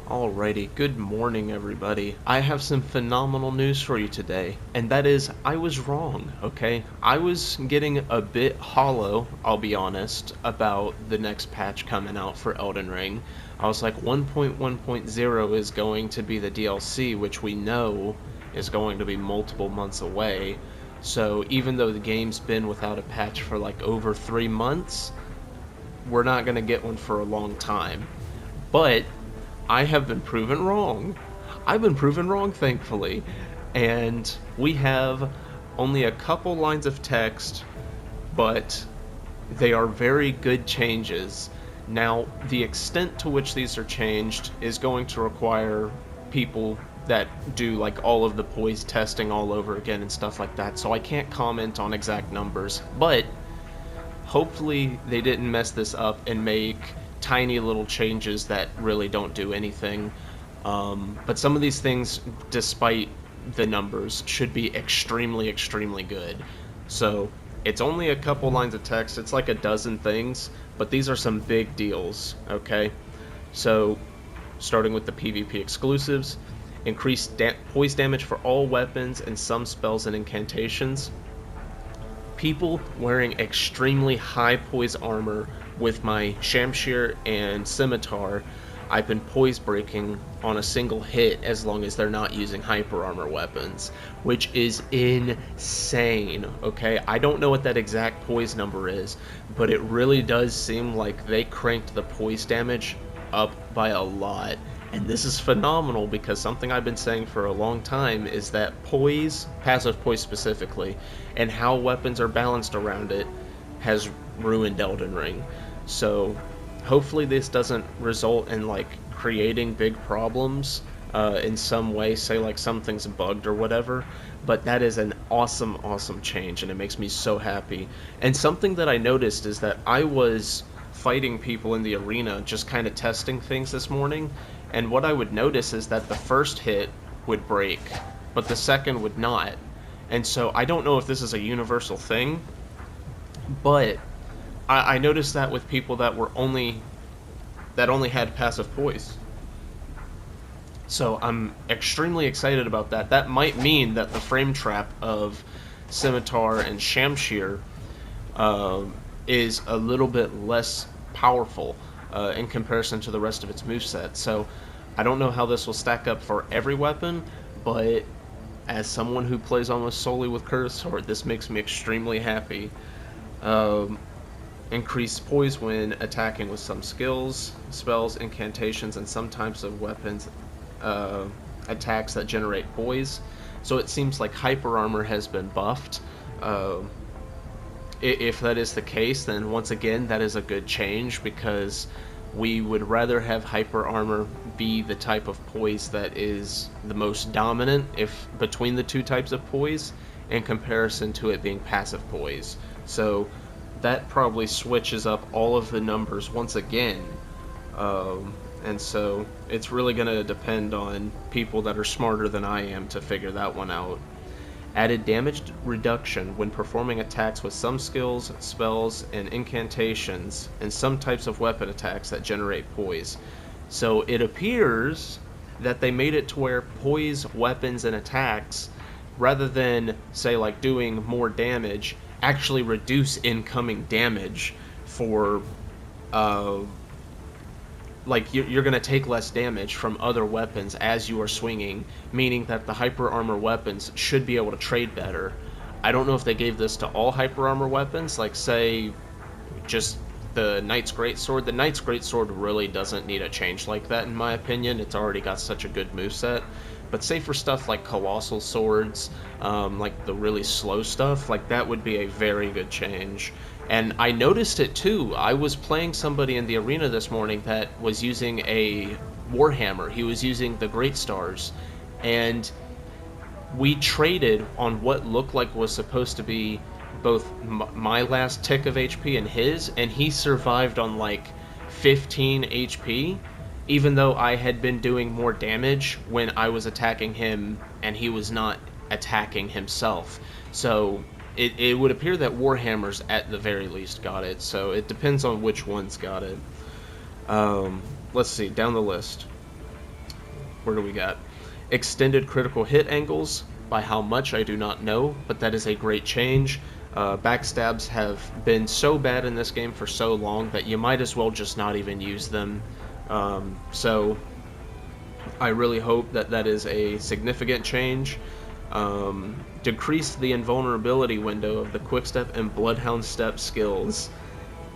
Alrighty, good morning, everybody. I have some phenomenal news for you today, and that is I was wrong, okay? I was getting a bit hollow, I'll be honest, about the next patch coming out for Elden Ring. I was like, 1.1.0 is going to be the DLC, which we know is going to be multiple months away. So even though the game's been without a patch for like over 3 months, we're not going to get one for a long time. But I have been proven wrong. I've been proven wrong, thankfully. And we have only a couple lines of text, but they are very good changes. Now, the extent to which these are changed is going to require people that do like all of the poise testing all over again and stuff like that, so I can't comment on exact numbers. But hopefully they didn't mess this up and make tiny little changes that really don't do anything. But some of these things, despite the numbers, should be extremely, extremely good. So it's only a couple lines of text. It's like a dozen things, but these are some big deals, okay? So starting with the PvP exclusives, increased poise damage for all weapons and some spells and incantations. People wearing extremely high poise armor with my Shamshir and Scimitar, I've been poise breaking on a single hit as long as they're not using hyper armor weapons, which is insane. Okay, I don't know what that exact poise number is, but it really does seem like they cranked the poise damage up by a lot. And this is phenomenal because something I've been saying for a long time is that poise, passive poise specifically, and how weapons are balanced around it has ruined Elden Ring. So hopefully this doesn't result in like creating big problems in some way, say like something's bugged or whatever. But that is an awesome, awesome change, and it makes me so happy. And something that I noticed is that I was fighting people in the arena, just kind of testing things this morning, and what I would notice is that the first hit would break, but the second would not. And so I don't know if this is a universal thing, but I noticed that with people that only had passive poise. So I'm extremely excited about that. That might mean that the frame trap of Scimitar and Shamshir uh, is a little bit less powerful in comparison to the rest of its moveset. So I don't know how this will stack up for every weapon, but as someone who plays almost solely with Curtis Sword, this makes me extremely happy. Um, Increased poise when attacking with some skills, spells, incantations, and some types of weapons uh, attacks that generate poise. So it seems like hyper armor has been buffed. Uh, if that is the case, then once again, that is a good change because we would rather have hyper armor be the type of poise that is the most dominant if between the two types of poise in comparison to it being passive poise. So that probably switches up all of the numbers once again. And so it's really going to depend on people that are smarter than I am to figure that one out. Added damage reduction when performing attacks with some skills, spells, and incantations, and some types of weapon attacks that generate poise. So it appears that they made it to where poise weapons and attacks, rather than, say, like doing more damage, actually reduce incoming damage for uh, like you're going to take less damage from other weapons as you are swinging, meaning that the hyper armor weapons should be able to trade better. I don't know if they gave this to all hyper armor weapons, like say just the Knight's Greatsword. The Knight's Greatsword really doesn't need a change like that in my opinion. It's already got such a good moveset. But say for stuff like Colossal Swords, like the really slow stuff, like that would be a very good change. And I noticed it too. I was playing somebody in the arena this morning that was using a Warhammer. He was using the Great Stars. And we traded on what looked like was supposed to be both my last tick of HP and his, and he survived on like 15 HP, even though I had been doing more damage when I was attacking him and he was not attacking himself. So it would appear that Warhammers at the very least got it, so it depends on which ones got it. Let's see, down the list. where do we got? Extended critical hit angles. By how much, I do not know, but that is a great change. Backstabs have been so bad in this game for so long that you might as well just not even use them. So I really hope that that is a significant change. Decreased the invulnerability window of the Quickstep and Bloodhound Step skills.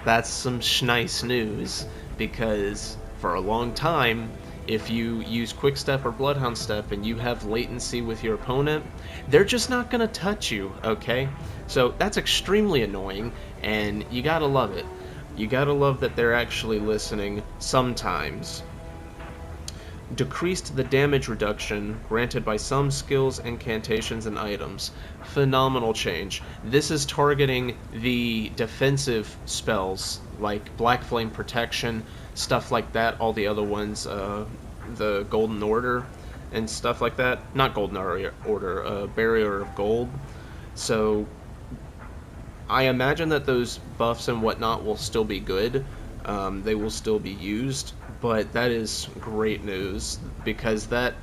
That's some nice news, because for a long time, if you use Quickstep or Bloodhound Step and you have latency with your opponent, they're just not going to touch you, okay? So that's extremely annoying, and you gotta love it. You gotta love that they're actually listening sometimes. Decreased the damage reduction granted by some skills, incantations, and items. Phenomenal change. This is targeting the defensive spells like Black Flame Protection, stuff like that, all the other ones, the Golden Order and stuff like that. Not Golden Order, Barrier of Gold. So I imagine that those buffs and whatnot will still be good. They will still be used, but that is great news, because that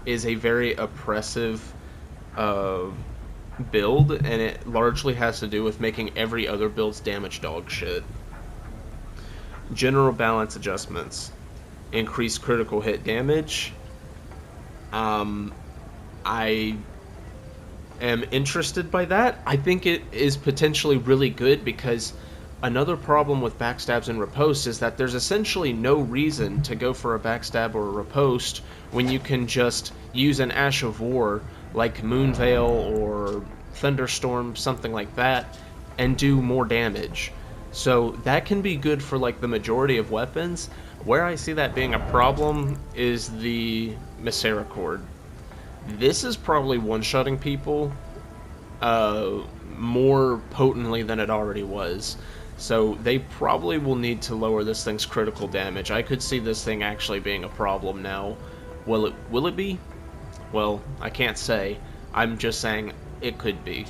is a very oppressive build, and it largely has to do with making every other build's damage dog shit. General balance adjustments. Increased critical hit damage. I am interested by that. I think it is potentially really good, because another problem with backstabs and riposte is that there's essentially no reason to go for a backstab or a riposte when you can just use an Ash of War like Moonveil or Thunderstorm, something like that, and do more damage. So that can be good for like the majority of weapons. Where I see that being a problem is the Misericord. This is probably one-shotting people more potently than it already was. So they probably will need to lower this thing's critical damage. I could see this thing actually being a problem now. Will it be? Well, I can't say. I'm just saying it could be.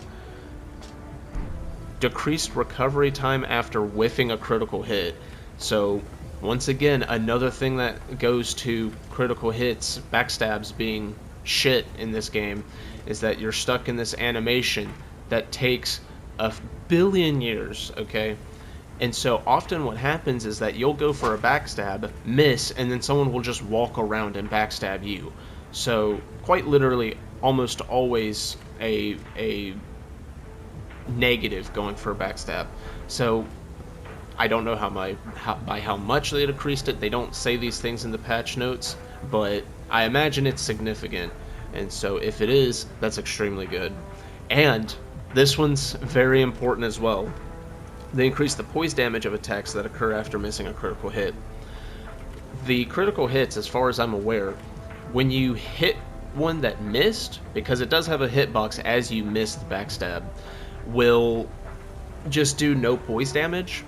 Decreased recovery time after whiffing a critical hit. So once again, another thing that goes to critical hits, backstabs being shit in this game, is that you're stuck in this animation that takes a billion years, okay? And so often what happens is that you'll go for a backstab, miss, and then someone will just walk around and backstab you. So quite literally, almost always a negative going for a backstab. So I don't know by how much they decreased it. They don't say these things in the patch notes, but I imagine it's significant. And so if it is, that's extremely good. And this one's very important as well. They increase the poise damage of attacks that occur after missing a critical hit. The critical hits, as far as I'm aware, when you hit one that missed, because it does have a hitbox as you miss the backstab, will just do no poise damage.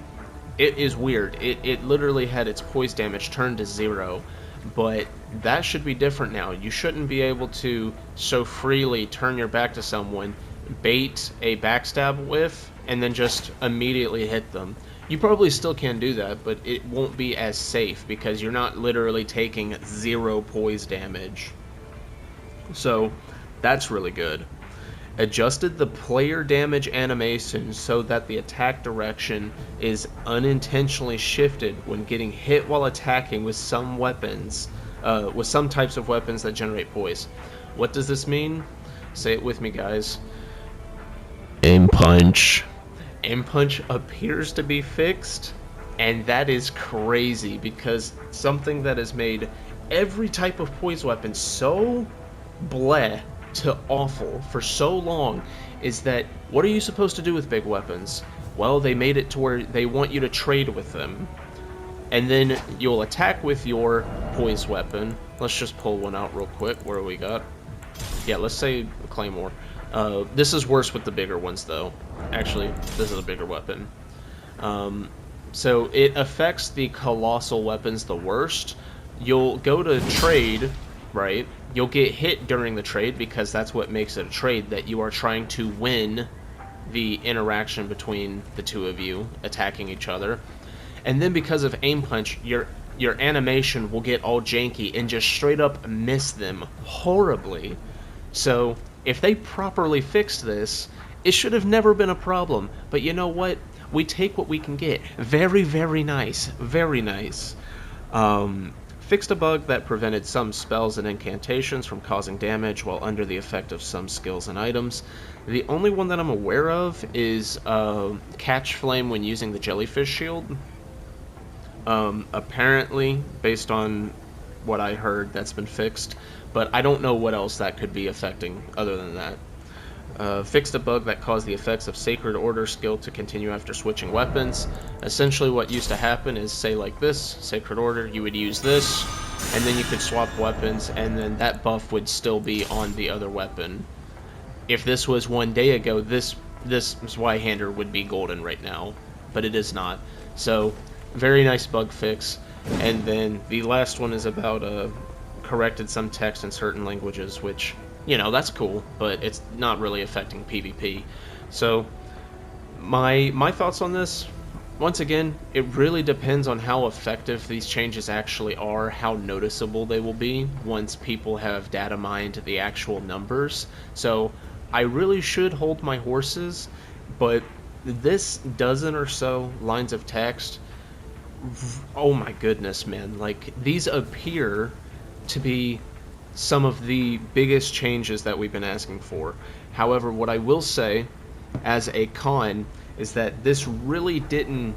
It is weird. It literally had its poise damage turned to 0, but that should be different now. You shouldn't be able to so freely turn your back to someone, bait a backstab whiff, and then just immediately hit them. You probably still can do that, but it won't be as safe because you're not literally taking 0 poise damage. So that's really good. Adjusted the player damage animation so that the attack direction is unintentionally shifted when getting hit while attacking with some weapons, with some types of weapons that generate poise. What does this mean? Say it with me, guys. Aim punch. Aim punch appears to be fixed, and that is crazy, because something that has made every type of poise weapon so bleh to awful for so long is that what are you supposed to do with big weapons? Well, they made it to where they want you to trade with them, and then you'll attack with your poise weapon. Let's just pull one out real quick. Where do we got? Yeah, let's say Claymore. This is worse with the bigger ones, though. Actually, this is a bigger weapon. So it affects the colossal weapons the worst. You'll go to trade, right? You'll get hit during the trade because that's what makes it a trade, that you are trying to win the interaction between the two of you attacking each other. And then because of aim punch, you're your animation will get all janky and just straight up miss them horribly. So, if they properly fixed this, it should have never been a problem. But you know what? We take what we can get. Very, very nice. Very nice. Fixed a bug that prevented some spells and incantations from causing damage while under the effect of some skills and items. The only one that I'm aware of is Catch Flame when using the Jellyfish Shield. Apparently, based on what I heard, that's been fixed, but I don't know what else that could be affecting other than that. Fixed a bug that caused the effects of Sacred Order skill to continue after switching weapons. Essentially what used to happen is, say like this, Sacred Order, you would use this, and then you could swap weapons, and then that buff would still be on the other weapon. If this was 1 day ago, this Zweihander would be golden right now, but it is not. So, very nice bug fix. And then the last one is about corrected some text in certain languages, which, you know, that's cool, but it's not really affecting PvP. So my thoughts on this, once again, it really depends on how effective these changes actually are, how noticeable they will be once people have data mined the actual numbers. So I really should hold my horses, but this dozen or so lines of text, oh my goodness, man, like, these appear to be some of the biggest changes that we've been asking for. However, what I will say as a con is that this really didn't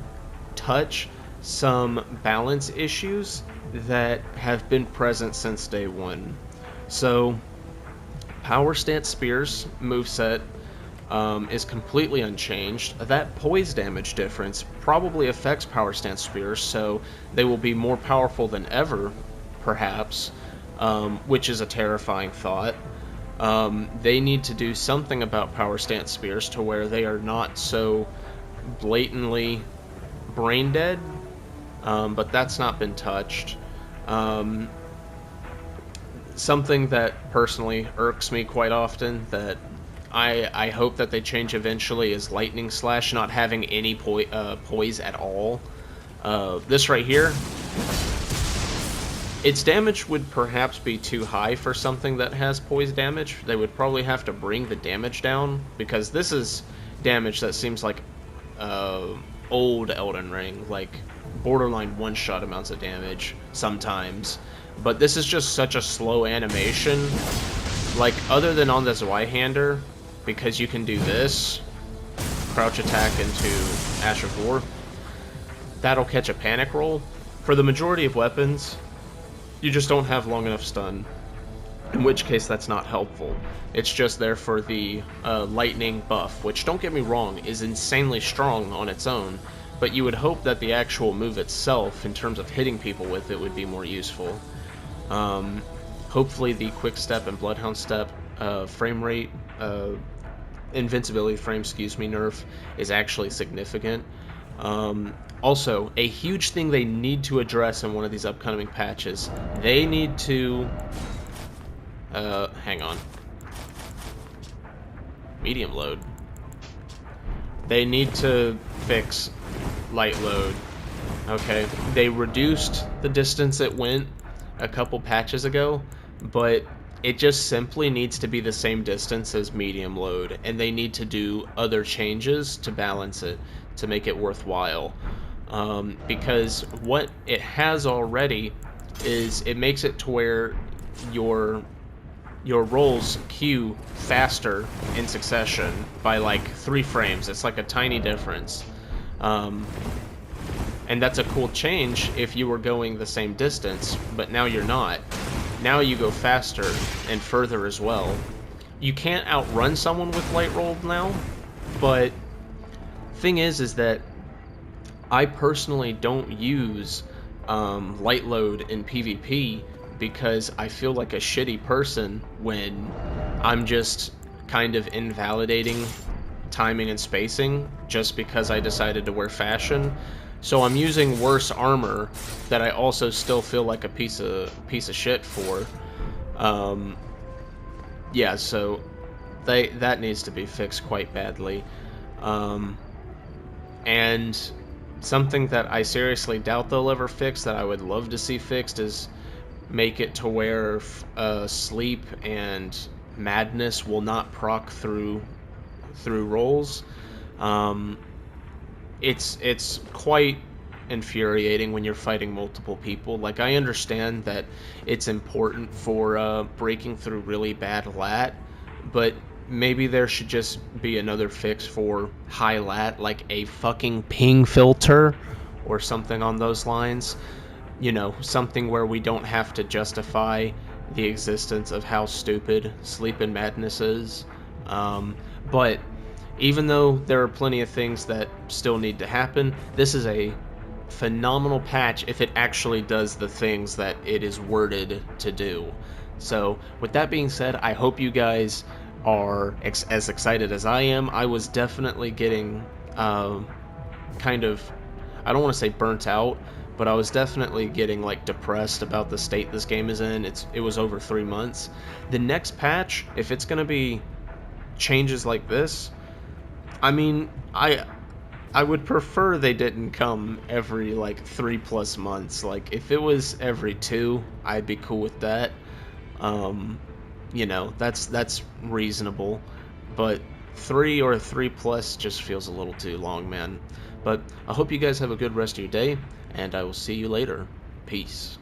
touch some balance issues that have been present since day one. So, Power Stance Spears moveset is completely unchanged. That poise damage difference probably affects Power Stance Spears, so they will be more powerful than ever, perhaps, which is a terrifying thought. They need to do something about Power Stance Spears to where they are not so blatantly brain dead, but that's not been touched. Something that personally irks me quite often that I hope that they change eventually is Lightning Slash not having any poise at all. This right here, its damage would perhaps be too high for something that has poise damage. They would probably have to bring the damage down, because this is damage that seems like old Elden Ring, like borderline one-shot amounts of damage sometimes. But this is just such a slow animation. Like, other than on the Zweihander, because you can do this, crouch attack into Ash of War, that'll catch a panic roll. For the majority of weapons, you just don't have long enough stun, in which case that's not helpful. It's just there for the lightning buff, which, don't get me wrong, is insanely strong on its own, but you would hope that the actual move itself, in terms of hitting people with it, would be more useful. Hopefully the quick step and bloodhound step frame rate, invincibility frame, nerf is actually significant. Also, a huge thing they need to address in one of these upcoming patches, they need to hang on, medium load. They need to fix light load. Okay, they reduced the distance it went a couple patches ago, but it just simply needs to be the same distance as medium load, and they need to do other changes to balance it, to make it worthwhile. Because what it has already is it makes it to where your rolls queue faster in succession by like 3 frames. It's like a tiny difference. And that's a cool change if you were going the same distance, but now you're not. Now you go faster and further as well. You can't outrun someone with light roll now, but thing is that I personally don't use light load in PvP because I feel like a shitty person when I'm just kind of invalidating timing and spacing just because I decided to wear fashion. So I'm using worse armor that I also still feel like a piece of shit for. Yeah, so that needs to be fixed quite badly. And Something that I seriously doubt they'll ever fix, that I would love to see fixed, is make it to where sleep and madness will not proc through rolls. Um, it's quite infuriating when you're fighting multiple people. Like, I understand that it's important for breaking through really bad lat, but maybe there should just be another fix for high lat, like a fucking ping filter or something on those lines. You know, something where we don't have to justify the existence of how stupid Sleep and Madness is. But even though there are plenty of things that still need to happen, this is a phenomenal patch if it actually does the things that it is worded to do. So, with that being said, I hope you guys are as excited as I am. I was definitely getting kind of, I don't want to say burnt out, but I was definitely getting like depressed about the state this game is in. It was over 3 months. The next patch, if it's going to be changes like this, I mean, I would prefer they didn't come every like 3+ months. Like, if it was every 2, I'd be cool with that. You know, that's reasonable, but 3 or 3+ just feels a little too long, man. But I hope you guys have a good rest of your day, and I will see you later. Peace.